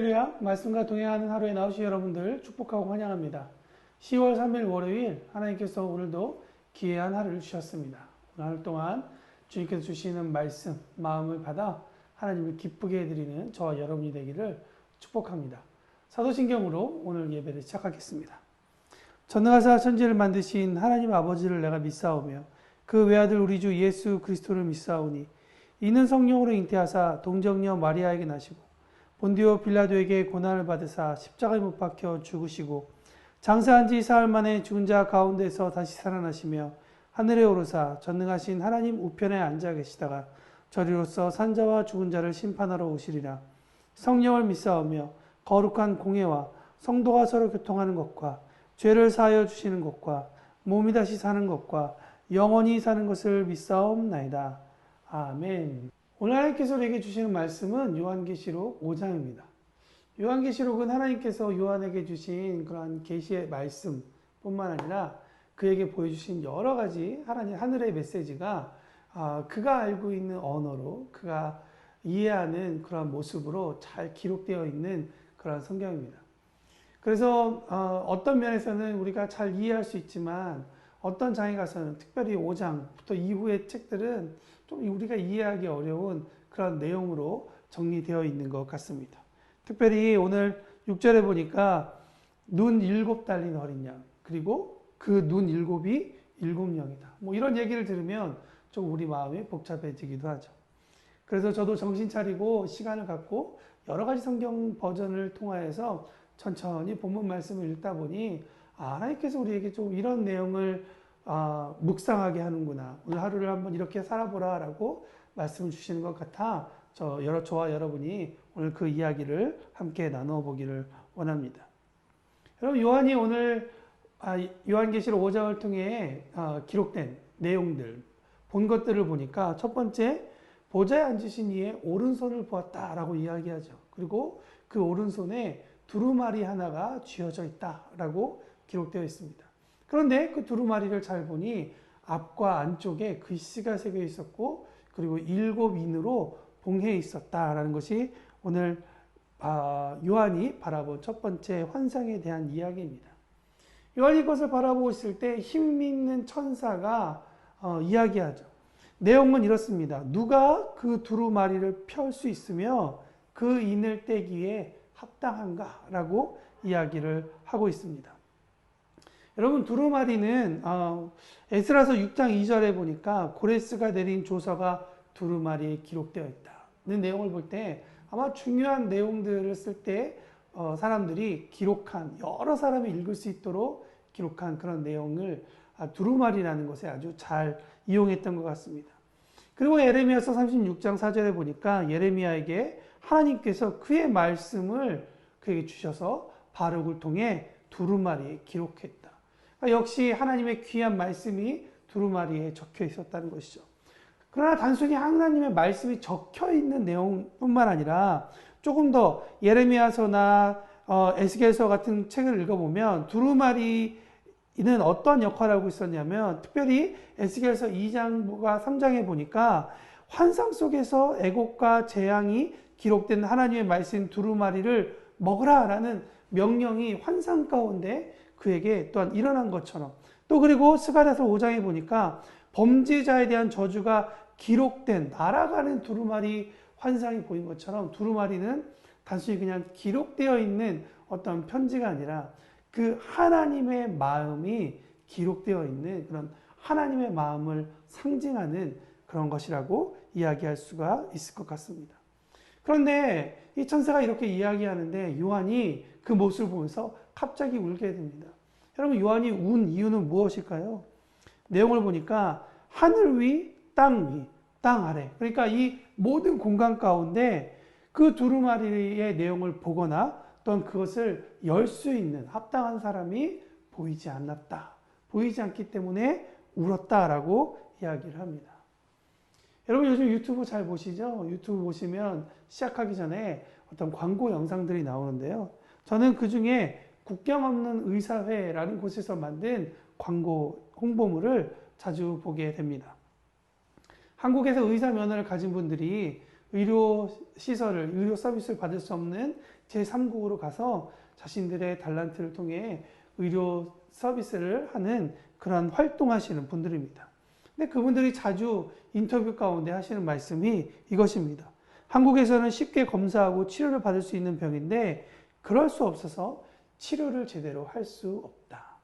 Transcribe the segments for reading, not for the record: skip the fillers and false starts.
할렐루야, 말씀과 동행하는 하루에 나오신 여러분들 축복하고 환영합니다. 10월 3일 월요일 하나님께서 오늘도 기회한 하루를 주셨습니다. 오늘 하루 동안 주님께서 주시는 말씀, 마음을 받아 하나님을 기쁘게 해드리는 저와 여러분이 되기를 축복합니다. 사도신경으로 오늘 예배를 시작하겠습니다. 전능하사 천지를 만드신 하나님 아버지를 내가 믿사오며 그 외아들 우리 주 예수 그리스도를 믿사오니 이는 성령으로 잉태하사 동정녀 마리아에게 나시고 본디오 빌라도에게 고난을 받으사 십자가에 못 박혀 죽으시고 장사한 지 사흘 만에 죽은 자 가운데서 다시 살아나시며 하늘에 오르사 전능하신 하나님 우편에 앉아 계시다가 저리로서 산자와 죽은 자를 심판하러 오시리라. 성령을 믿사오며 거룩한 공회와 성도가 서로 교통하는 것과 죄를 사하여 주시는 것과 몸이 다시 사는 것과 영원히 사는 것을 믿사옵나이다. 아멘. 오늘 하나님께서 우리에게 주시는 말씀은 요한계시록 5장입니다. 요한계시록은 하나님께서 요한에게 주신 그러한 계시의 말씀뿐만 아니라 그에게 보여주신 여러 가지 하늘의 메시지가 그가 알고 있는 언어로 그가 이해하는 그러한 모습으로 잘 기록되어 있는 그러한 성경입니다. 그래서 어떤 면에서는 우리가 잘 이해할 수 있지만 어떤 장에 가서는 특별히 5장부터 이후의 책들은 좀 우리가 이해하기 어려운 그런 내용으로 정리되어 있는 것 같습니다. 특별히 오늘 6절에 보니까 눈 7 달린 어린 양, 그리고 그 눈 7이 7영이다. 뭐 이런 얘기를 들으면 좀 우리 마음이 복잡해지기도 하죠. 그래서 저도 정신 차리고 시간을 갖고 여러 가지 성경 버전을 통하여서 천천히 본문 말씀을 읽다 보니 하나님께서 우리에게 좀 이런 내용을 묵상하게 하는구나. 오늘 하루를 한번 이렇게 살아보라 라고 말씀을 주시는 것 같아 저와 여러분이 오늘 그 이야기를 함께 나누어 보기를 원합니다. 여러분, 요한이 오늘 요한계시록 5장을 통해 기록된 내용들, 본 것들을 보니까 첫 번째, 보좌에 앉으신 이의 오른손을 보았다라고 이야기하죠. 그리고 그 오른손에 두루마리 하나가 쥐어져 있다라고 기록되어 있습니다. 그런데 그 두루마리를 잘 보니 앞과 안쪽에 글씨가 새겨 있었고 그리고 7인으로 봉해 있었다라는 것이 오늘 요한이 바라본 첫 번째 환상에 대한 이야기입니다. 요한이 이것을 바라보고 있을 때 힘있는 천사가 이야기하죠. 내용은 이렇습니다. 누가 그 두루마리를 펼 수 있으며 그 인을 떼기에 합당한가라고 이야기를 하고 있습니다. 여러분, 두루마리는 에스라서 6장 2절에 보니까 고레스가 내린 조서가 두루마리에 기록되어 있다는 내용을 볼 때 아마 중요한 내용들을 쓸 때 사람들이 기록한, 여러 사람이 읽을 수 있도록 기록한 그런 내용을 두루마리라는 것에 아주 잘 이용했던 것 같습니다. 그리고 예레미야서 36장 4절에 보니까 예레미야에게 하나님께서 그의 말씀을 그에게 주셔서 바룩을 통해 두루마리에 기록했다. 역시 하나님의 귀한 말씀이 두루마리에 적혀 있었다는 것이죠. 그러나 단순히 하나님의 말씀이 적혀 있는 내용뿐만 아니라 조금 더 예레미야서나 에스겔서 같은 책을 읽어보면 두루마리는 어떤 역할을 하고 있었냐면, 특별히 에스겔서 2장과 3장에 보니까 환상 속에서 애곡과 재앙이 기록된 하나님의 말씀 두루마리를 먹으라라는 명령이 환상 가운데 그에게 또한 일어난 것처럼, 또 그리고 스가랴서 5장에 보니까 범죄자에 대한 저주가 기록된 날아가는 두루마리 환상이 보인 것처럼 두루마리는 단순히 그냥 기록되어 있는 어떤 편지가 아니라 그 하나님의 마음이 기록되어 있는 그런 하나님의 마음을 상징하는 그런 것이라고 이야기할 수가 있을 것 같습니다. 그런데 이 천사가 이렇게 이야기하는데 요한이 그 모습을 보면서 갑자기 울게 됩니다. 여러분, 요한이 운 이유는 무엇일까요? 내용을 보니까 하늘 위, 땅 아래, 그러니까 이 모든 공간 가운데 그 두루마리의 내용을 보거나 또는 그것을 열 수 있는 합당한 사람이 보이지 않았다. 보이지 않기 때문에 울었다라고 이야기를 합니다. 여러분, 요즘 유튜브 잘 보시죠? 유튜브 보시면 시작하기 전에 어떤 광고 영상들이 나오는데요. 저는 그 중에 국경 없는 의사회라는 곳에서 만든 광고 홍보물을 자주 보게 됩니다. 한국에서 의사 면허를 가진 분들이 의료 서비스를 받을 수 없는 제3국으로 가서 자신들의 달란트를 통해 의료 서비스를 하는 그런 활동하시는 분들입니다. 근데 그분들이 자주 인터뷰 가운데 하시는 말씀이 이것입니다. 한국에서는 쉽게 검사하고 치료를 받을 수 있는 병인데 그럴 수 없어서 치료를 제대로 할 수 없다.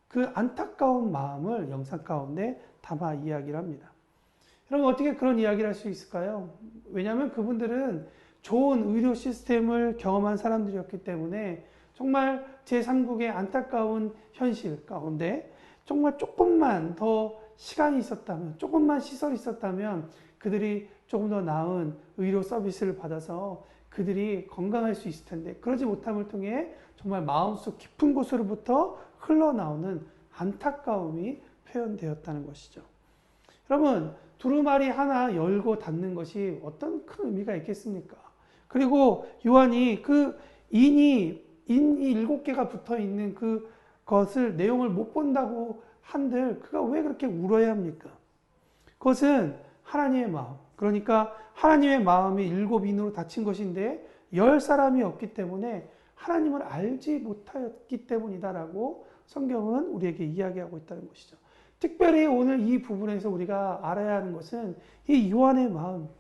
그 안타까운 마음을 영상 가운데 담아 이야기를 합니다. 여러분 어떻게 그런 이야기를 할 수 있을까요? 왜냐하면 그분들은 좋은 의료 시스템을 경험한 사람들이었기 때문에 정말 제3국의 안타까운 현실 가운데 정말 조금만 더 시간이 있었다면, 조금만 시설이 있었다면 그들이 조금 더 나은 의료 서비스를 받아서 그들이 건강할 수 있을 텐데 그러지 못함을 통해 정말 마음속 깊은 곳으로부터 흘러나오는 안타까움이 표현되었다는 것이죠. 여러분 두루마리 하나 열고 닫는 것이 어떤 큰 의미가 있겠습니까? 그리고 요한이 그 인이 7개가 붙어 있는 그것을 내용을 못 본다고 한들 그가 왜 그렇게 울어야 합니까? 그것은 하나님의 마음, 그러니까 하나님의 마음이 7인으로 닫힌 것인데 10사람이 없기 때문에 하나님을 알지 못하였기 때문이다라고 성경은 우리에게 이야기하고 있다는 것이죠. 특별히 오늘 이 부분에서 우리가 알아야 하는 것은 이 요한의 마음입니다.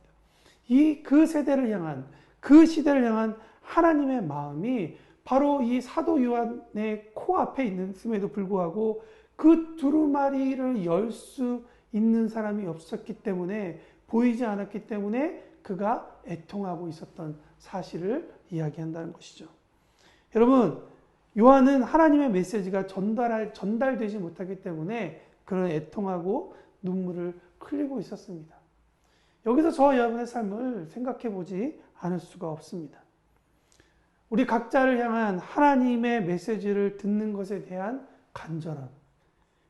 그 세대를 향한, 그 시대를 향한 하나님의 마음이 바로 이 사도 요한의 코앞에 있음에도 불구하고 그 두루마리를 열 수 있는 사람이 없었기 때문에, 보이지 않았기 때문에 그가 애통하고 있었던 사실을 이야기한다는 것이죠. 여러분, 요한은 하나님의 메시지가 전달되지 못하기 때문에 그런 애통하고 눈물을 흘리고 있었습니다. 여기서 저와 여러분의 삶을 생각해 보지 않을 수가 없습니다. 우리 각자를 향한 하나님의 메시지를 듣는 것에 대한 간절함,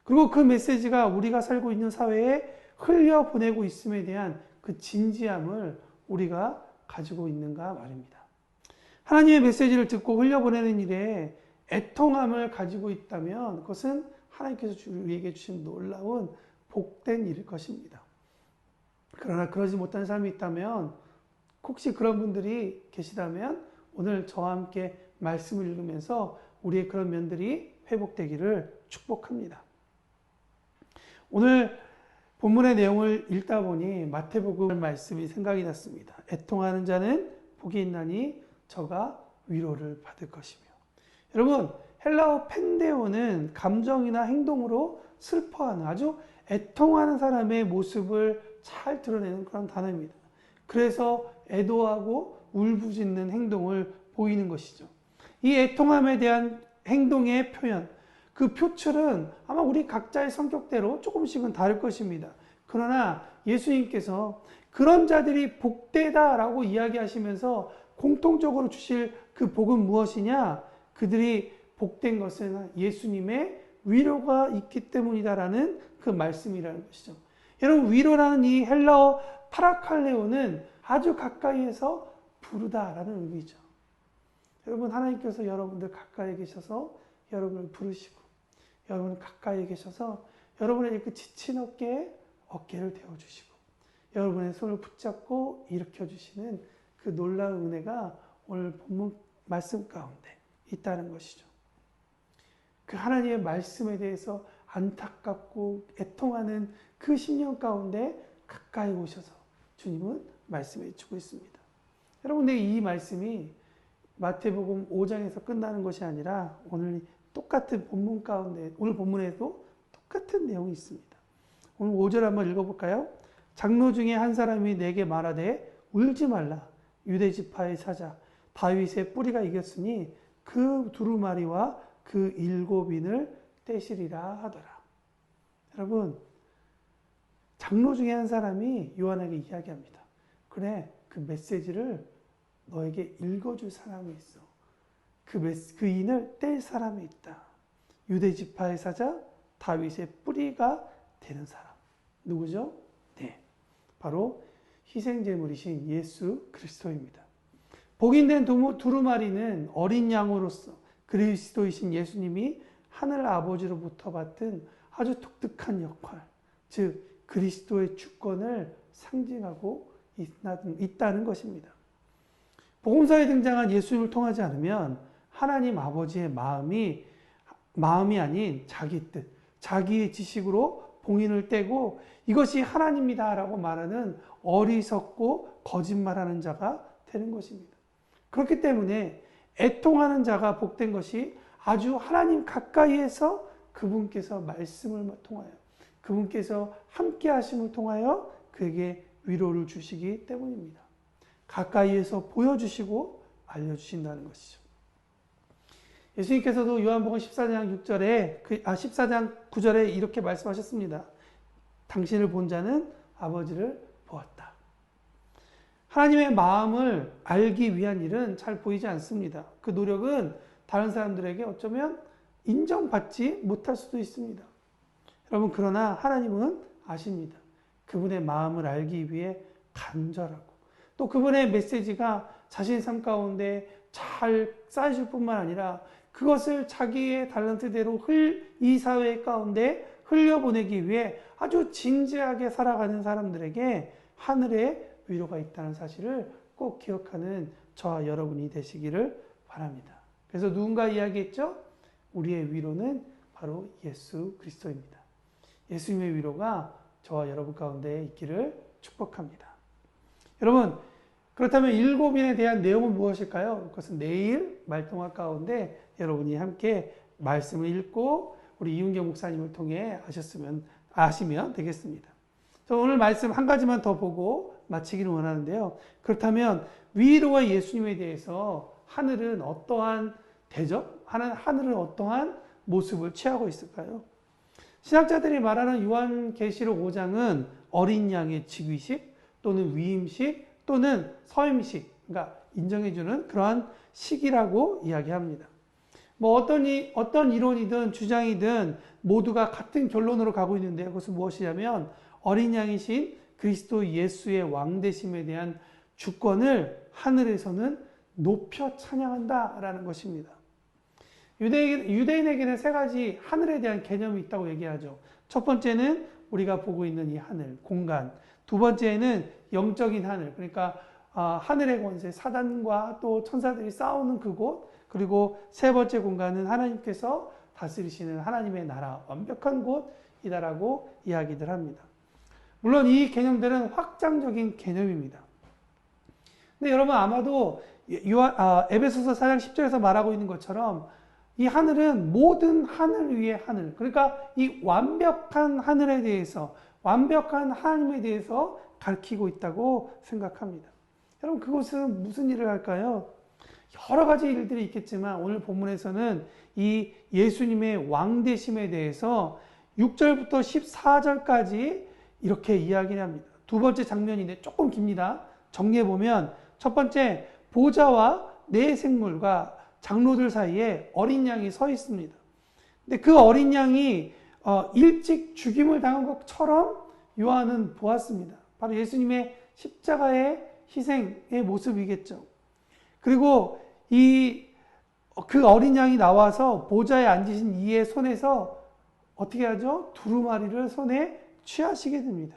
그리고 그 메시지가 우리가 살고 있는 사회에 흘려보내고 있음에 대한 그 진지함을 우리가 가지고 있는가 말입니다. 하나님의 메시지를 듣고 흘려보내는 일에 애통함을 가지고 있다면 그것은 하나님께서 우리에게 주신 놀라운 복된 일일 것입니다. 그러나 그러지 못한 사람이 있다면, 혹시 그런 분들이 계시다면 오늘 저와 함께 말씀을 읽으면서 우리의 그런 면들이 회복되기를 축복합니다. 오늘 본문의 내용을 읽다 보니 마태복음 말씀이 생각이 났습니다. 애통하는 자는 복이 있나니 저가 위로를 받을 것이며. 여러분, 헬라어 펜데오는 감정이나 행동으로 슬퍼하는, 아주 애통하는 사람의 모습을 잘 드러내는 그런 단어입니다. 그래서 애도하고 울부짖는 행동을 보이는 것이죠. 이 애통함에 대한 행동의 표현, 그 표출은 아마 우리 각자의 성격대로 조금씩은 다를 것입니다. 그러나 예수님께서 그런 자들이 복되다라고 이야기하시면서 공통적으로 주실 그 복은 무엇이냐? 그들이 복된 것은 예수님의 위로가 있기 때문이다라는 그 말씀이라는 것이죠. 여러분, 위로라는 이 헬라어 파라칼레오는 아주 가까이에서 부르다라는 의미죠. 여러분, 하나님께서 여러분들 가까이 계셔서 여러분을 부르시고, 여러분 가까이 계셔서 여러분의 그 지친 어깨에 어깨를 대어주시고, 여러분의 손을 붙잡고 일으켜주시는 그 놀라운 은혜가 오늘 본문 말씀 가운데 있다는 것이죠. 그 하나님의 말씀에 대해서 안타깝고 애통하는 그 심령 가운데 가까이 오셔서 주님은 말씀해 주고 있습니다. 여러분, 이 말씀이 마태복음 5장에서 끝나는 것이 아니라 오늘 똑같은 본문 가운데, 오늘 본문에도 똑같은 내용이 있습니다. 오늘 5절 한번 읽어볼까요? 장로 중에 한 사람이 내게 말하되 울지 말라. 유대 지파의 사자 다윗의 뿌리가 이겼으니 그 두루마리와 그 7인을 떼시리라 하더라. 여러분, 장로 중에 한 사람이 요한에게 이야기합니다. 그래, 그 메시지를 너에게 읽어줄 사람이 있어. 그 인을 뗄 사람이 있다. 유대 지파의 사자 다윗의 뿌리가 되는 사람. 누구죠? 네, 바로 희생제물이신 예수 그리스도입니다. 복인된 두루마리는 어린 양으로서 그리스도이신 예수님이 하늘 아버지로부터 받은 아주 독특한 역할, 즉 그리스도의 주권을 상징하고 있다는 것입니다. 복음서에 등장한 예수님을 통하지 않으면 하나님 아버지의 마음이 아닌 자기 뜻, 자기의 지식으로 봉인을 떼고 이것이 하나님이다라고 말하는 어리석고 거짓말하는 자가 되는 것입니다. 그렇기 때문에 애통하는 자가 복된 것이 아주 하나님 가까이에서 그분께서 말씀을 통하여 그분께서 함께 하심을 통하여 그에게 위로를 주시기 때문입니다. 가까이에서 보여주시고 알려주신다는 것이죠. 예수님께서도 요한복음 14장 9절에 이렇게 말씀하셨습니다. 당신을 본 자는 아버지를 보았다. 하나님의 마음을 알기 위한 일은 잘 보이지 않습니다. 그 노력은 다른 사람들에게 어쩌면 인정받지 못할 수도 있습니다. 여러분, 그러나 하나님은 아십니다. 그분의 마음을 알기 위해 간절하고 또 그분의 메시지가 자신의 삶 가운데 잘 쌓여질 뿐만 아니라 그것을 자기의 탤런트대로 이 사회 가운데 흘려보내기 위해 아주 진지하게 살아가는 사람들에게 하늘의 위로가 있다는 사실을 꼭 기억하는 저와 여러분이 되시기를 바랍니다. 그래서 누군가 이야기했죠? 우리의 위로는 바로 예수 그리스도입니다. 예수님의 위로가 저와 여러분 가운데 있기를 축복합니다. 여러분, 그렇다면 일곱인에 대한 내용은 무엇일까요? 그것은 내일 말동학 가운데 여러분이 함께 말씀을 읽고 우리 이윤경 목사님을 통해 아시면 되겠습니다. 저 오늘 말씀 한 가지만 더 보고 마치기를 원하는데요. 그렇다면 위로와 예수님에 대해서 하늘은 어떠한 하늘은 어떠한 모습을 취하고 있을까요? 신학자들이 말하는 요한계시록 5장은 어린 양의 직위식 또는 위임식 또는 서임식, 그러니까 인정해주는 그러한 식이라고 이야기합니다. 어떤 이론이든 주장이든 모두가 같은 결론으로 가고 있는데 그것은 무엇이냐면 어린 양이신 그리스도 예수의 왕되심에 대한 주권을 하늘에서는 높여 찬양한다라는 것입니다. 유대인에게는 세 가지 하늘에 대한 개념이 있다고 얘기하죠. 첫 번째는 우리가 보고 있는 이 하늘, 공간. 두 번째는 영적인 하늘, 그러니까 하늘의 권세, 사단과 또 천사들이 싸우는 그곳. 그리고 세 번째 공간은 하나님께서 다스리시는 하나님의 나라, 완벽한 곳이다라고 이야기들 합니다. 물론 이 개념들은 확장적인 개념입니다. 근데 여러분 아마도 에베소서 4장 10절에서 말하고 있는 것처럼 이 하늘은 모든 하늘 위의 하늘, 그러니까 이 완벽한 하늘에 대해서, 완벽한 하나님에 대해서 가르치고 있다고 생각합니다. 여러분, 그것은 무슨 일을 할까요? 여러 가지 일들이 있겠지만 오늘 본문에서는 이 예수님의 왕되심에 대해서 6절부터 14절까지 이렇게 이야기를 합니다. 두 번째 장면인데 조금 깁니다. 정리해보면 첫 번째, 보좌와 네 생물과 장로들 사이에 어린 양이 서 있습니다. 근데 그 어린 양이 일찍 죽임을 당한 것처럼 요한은 보았습니다. 바로 예수님의 십자가의 희생의 모습이겠죠. 그리고 그 어린 양이 나와서 보좌에 앉으신 이의 손에서 어떻게 하죠? 두루마리를 손에 취하시게 됩니다.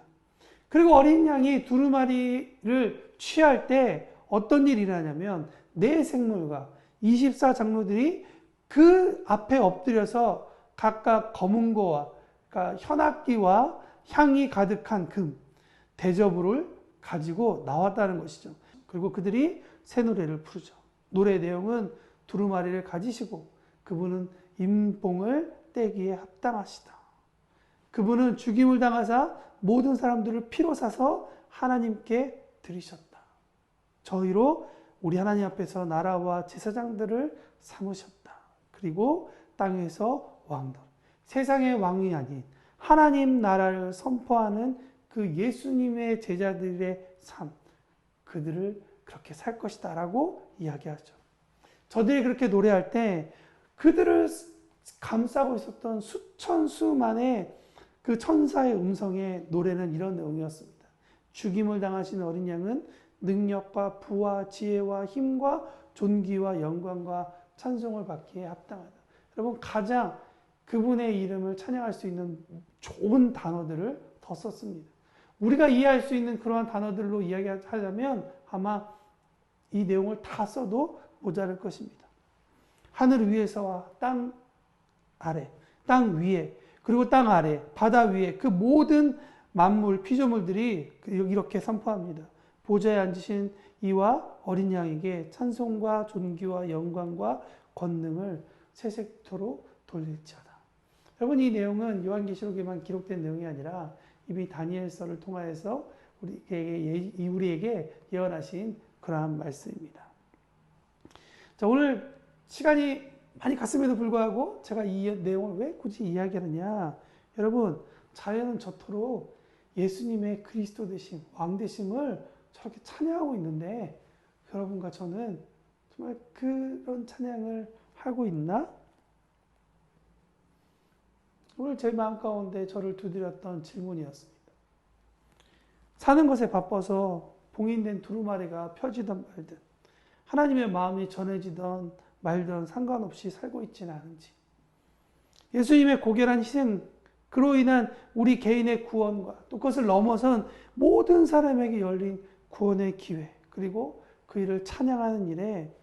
그리고 어린 양이 두루마리를 취할 때 어떤 일이 일어나냐면 네 생물과 24장로들이 그 앞에 엎드려서 각각 검은 거와 그러니까 현악기와 향이 가득한 금, 대접을 가지고 나왔다는 것이죠. 그리고 그들이 새 노래를 부르죠. 노래 내용은 두루마리를 가지시고 그분은 임봉을 떼기에 합당하시다. 그분은 죽임을 당하사 모든 사람들을 피로 사서 하나님께 드리셨다. 저희로 우리 하나님 앞에서 나라와 제사장들을 삼으셨다. 그리고 땅에서 왕들, 세상의 왕이 아닌 하나님 나라를 선포하는 그 예수님의 제자들의 삶, 그들을 그렇게 살 것이다 라고 이야기하죠. 저들이 그렇게 노래할 때 그들을 감싸고 있었던 수천수만의 그 천사의 음성의 노래는 이런 내용이었습니다. 죽임을 당하신 어린 양은 능력과 부와 지혜와 힘과 존귀와 영광과 찬송을 받기에 합당하다. 여러분, 가장 그분의 이름을 찬양할 수 있는 좋은 단어들을 더 썼습니다. 우리가 이해할 수 있는 그러한 단어들로 이야기하자면 아마 이 내용을 다 써도 모자랄 것입니다. 하늘 위에서와 땅 아래, 땅 위에, 그리고 땅 아래, 바다 위에 그 모든 만물, 피조물들이 이렇게 선포합니다. 보좌에 앉으신 이와 어린 양에게 찬송과 존귀와 영광과 권능을 세세토록 돌릴지어다. 여러분, 이 내용은 요한계시록에만 기록된 내용이 아니라 이미 다니엘서를 통하여서 우리에게 예언하신 그러한 말씀입니다. 자, 오늘 시간이 많이 갔음에도 불구하고 제가 이 내용을 왜 굳이 이야기하느냐. 여러분, 자연은 저토록 예수님의 그리스도 되심, 왕 되심을 저렇게 찬양하고 있는데 여러분과 저는 정말 그런 찬양을 하고 있나? 오늘 제 마음 가운데 저를 두드렸던 질문이었습니다. 사는 것에 바빠서 봉인된 두루마리가 펴지던 말든 하나님의 마음이 전해지던 말든 상관없이 살고 있지는 않은지, 예수님의 고결한 희생, 그로 인한 우리 개인의 구원과 또 그것을 넘어선 모든 사람에게 열린 구원의 기회, 그리고 그 일을 찬양하는 일에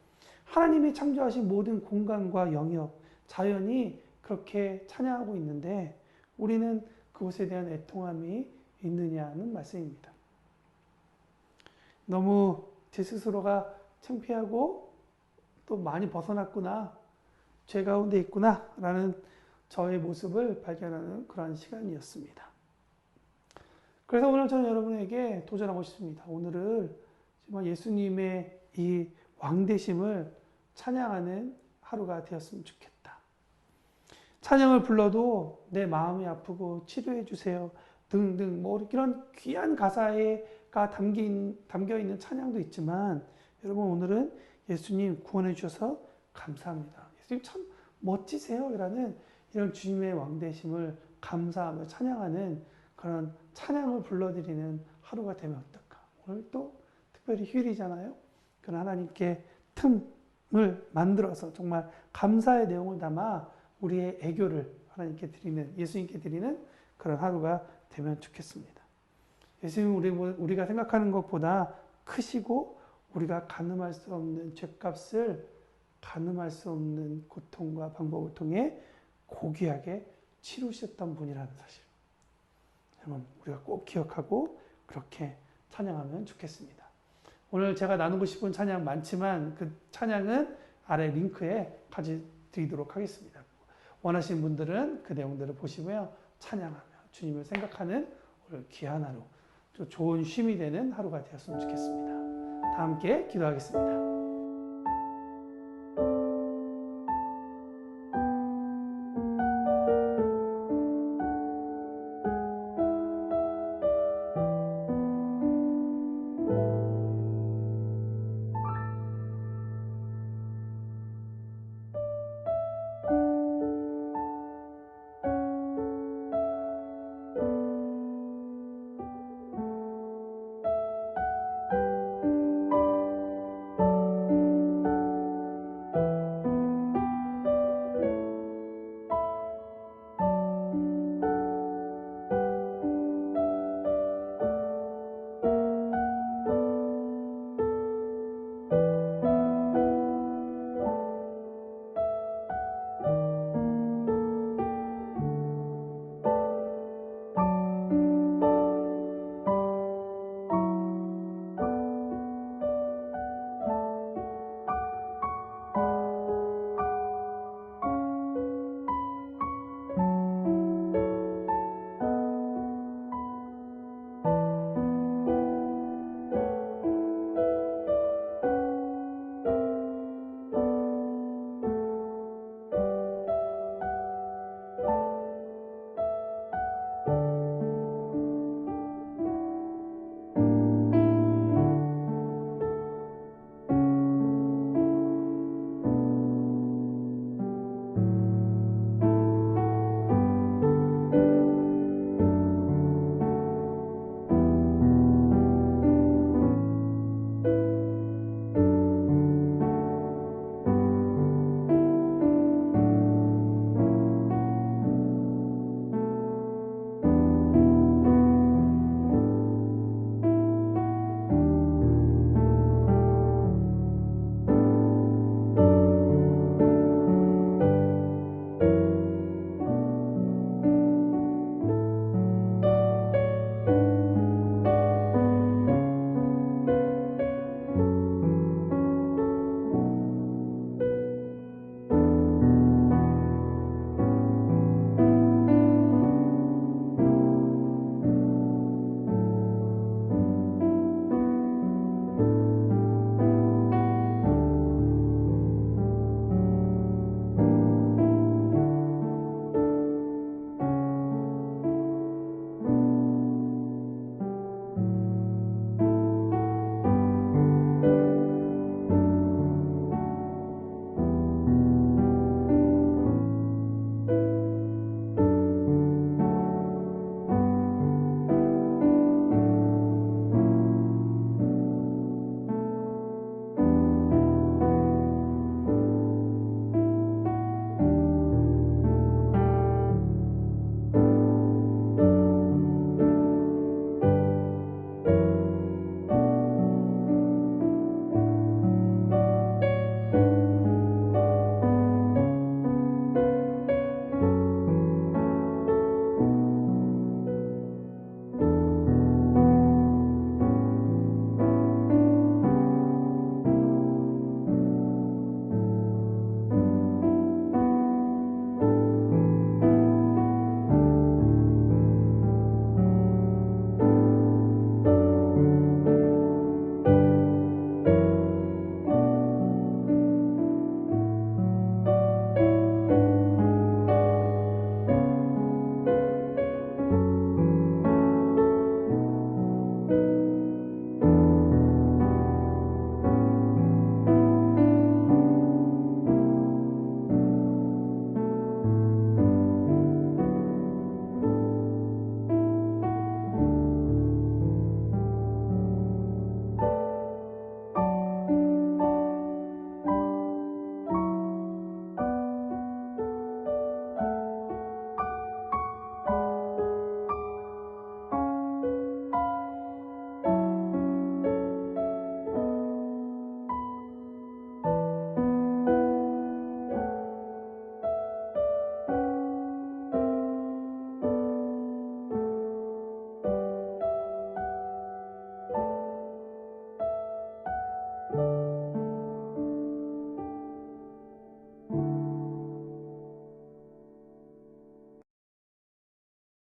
하나님이 창조하신 모든 공간과 영역, 자연이 그렇게 찬양하고 있는데 우리는 그것에 대한 애통함이 있느냐는 말씀입니다. 너무 제 스스로가 창피하고 또 많이 벗어났구나, 죄 가운데 있구나 라는 저의 모습을 발견하는 그러한 시간이었습니다. 그래서 오늘 저는 여러분에게 도전하고 싶습니다. 오늘을 정말 예수님의 이 왕되심을 찬양하는 하루가 되었으면 좋겠다. 찬양을 불러도 내 마음이 아프고 치료해 주세요 등등 뭐 이런 귀한 가사가 담겨 있는 찬양도 있지만, 여러분, 오늘은 예수님 구원해 주셔서 감사합니다, 예수님 참 멋지세요 라는 이런 주님의 왕되심을 감사하며 찬양하는 그런 찬양을 불러드리는 하루가 되면 어떨까. 오늘 또 특별히 휴일이잖아요. 그런 하나님께 틈을 만들어서 정말 감사의 내용을 담아 우리의 애교를 하나님께 드리는, 예수님께 드리는 그런 하루가 되면 좋겠습니다. 예수님은 우리가 생각하는 것보다 크시고 우리가 가늠할 수 없는 죄값을, 가늠할 수 없는 고통과 방법을 통해 고귀하게 치루셨던 분이라는 사실, 여러분, 우리가 꼭 기억하고 그렇게 찬양하면 좋겠습니다. 오늘 제가 나누고 싶은 찬양 많지만 그 찬양은 아래 링크에 같이 드리도록 하겠습니다. 원하시는 분들은 그 내용들을 보시고요, 찬양하며 주님을 생각하는 오늘 귀한 하루, 또 좋은 쉼이 되는 하루가 되었으면 좋겠습니다. 다 함께 기도하겠습니다.